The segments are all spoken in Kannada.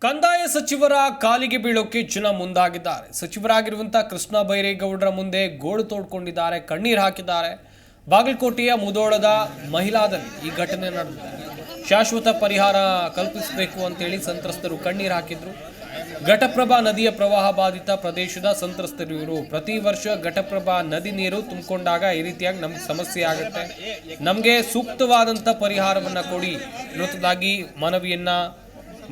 ಕಂದಾಯ ಸಚಿವರ ಕಾಲಿಗೆ ಬೀಳೋಕೆ ಜನ ಮುಂದಾಗಿದ್ದಾರೆ. ಸಚಿವರಾಗಿರುವಂತಹ ಕೃಷ್ಣ ಬೈರೇಗೌಡರ ಮುಂದೆ ಗೋಳು ತೋಡ್ಕೊಂಡಿದ್ದಾರೆ, ಕಣ್ಣೀರು ಹಾಕಿದ್ದಾರೆ. ಬಾಗಲಕೋಟೆಯ ಮುಧೋಳದ ಮಹಿಳಾದಲ್ಲಿ ಈ ಘಟನೆ ನಡೆದಿದೆ. ಶಾಶ್ವತ ಪರಿಹಾರ ಕಲ್ಪಿಸಬೇಕು ಅಂತೇಳಿ ಸಂತ್ರಸ್ತರು ಕಣ್ಣೀರು ಹಾಕಿದ್ರು. ಘಟಪ್ರಭಾ ನದಿಯ ಪ್ರವಾಹ ಬಾಧಿತ ಪ್ರದೇಶದ ಸಂತ್ರಸ್ತರು ಇವರು. ಪ್ರತಿ ವರ್ಷ ಘಟಪ್ರಭಾ ನದಿ ನೀರು ತುಂಬಿಕೊಂಡಾಗ ಈ ರೀತಿಯಾಗಿ ನಮ್ಗೆ ಸಮಸ್ಯೆ ಆಗುತ್ತೆ, ನಮಗೆ ಸೂಕ್ತವಾದಂಥ ಪರಿಹಾರವನ್ನು ಕೊಡಿ ಅನ್ನೋದಾಗಿ ಮನವಿಯನ್ನ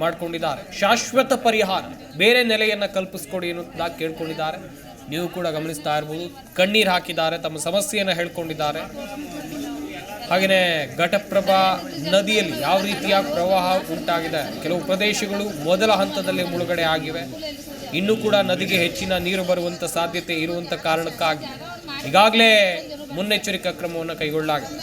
ಮಾಡಿಕೊಂಡಿದ್ದಾರೆ. ಶಾಶ್ವತ ಪರಿಹಾರ, ಬೇರೆ ನೆಲೆಯನ್ನು ಕಲ್ಪಿಸ್ಕೊಡಿ ಅನ್ನೋದಾಗಿ ಕೇಳ್ಕೊಂಡಿದ್ದಾರೆ. ನೀವು ಕೂಡ ಗಮನಿಸ್ತಾ ಇರ್ಬೋದು, ಕಣ್ಣೀರು ಹಾಕಿದ್ದಾರೆ, ತಮ್ಮ ಸಮಸ್ಯೆಯನ್ನು ಹೇಳ್ಕೊಂಡಿದ್ದಾರೆ. ಹಾಗೆಯೇ ಘಟಪ್ರಭಾ ನದಿಯಲ್ಲಿ ಯಾವ ರೀತಿಯ ಪ್ರವಾಹ ಉಂಟಾಗಿದೆ, ಕೆಲವು ಪ್ರದೇಶಗಳು ಮೊದಲ ಹಂತದಲ್ಲಿ ಮುಳುಗಡೆ ಆಗಿವೆ. ಇನ್ನೂ ಕೂಡ ನದಿಗೆ ಹೆಚ್ಚಿನ ನೀರು ಬರುವಂಥ ಸಾಧ್ಯತೆ ಇರುವಂಥ ಕಾರಣಕ್ಕಾಗಿ ಈಗಾಗಲೇ ಮುನ್ನೆಚ್ಚರಿಕಾ ಕ್ರಮವನ್ನು ಕೈಗೊಳ್ಳಲಾಗಿದೆ.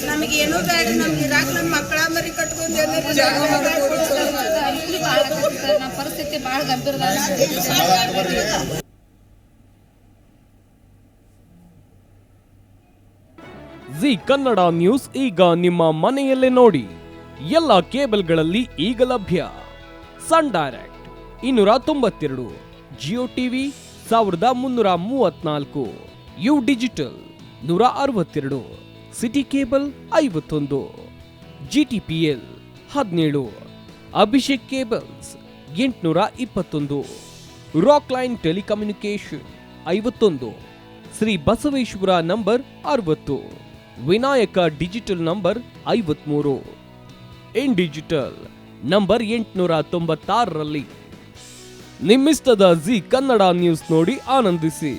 ನಮಗೆ ಏನೂ ಬೇಡ, ನಮ್ಗೆ ಇರಾಕ ನಮ್ಮ ಮಕ್ಕಳ ಮರಿ ಕಟ್ಕೊಂಡು ಪರಿಸ್ಥಿತಿ ಬಹಳ ಗಂಭೀರ. ಜಿ ಕನ್ನಡ ನ್ಯೂಸ್ ಈಗ ನಿಮ್ಮ ಮನೆಯಲ್ಲೇ ನೋಡಿ. ಎಲ್ಲ ಕೇಬಲ್ಗಳಲ್ಲಿ ಈಗ ಲಭ್ಯ. Sun Direct 292, Jio TV 1334, U digital 162, city cable 51, GTPL 17, Abhishek cables 821, rock line telecommunication 51, Shri Basaveshwara number 60, Vinayaka digital number 53, in digital number 896ರಲ್ಲಿ. ನಿಮ್ಮಿಸ್ತದ ಜಿ ಕನ್ನಡ ನ್ಯೂಸ್ ನೋಡಿ ಆನಂದಿಸಿ.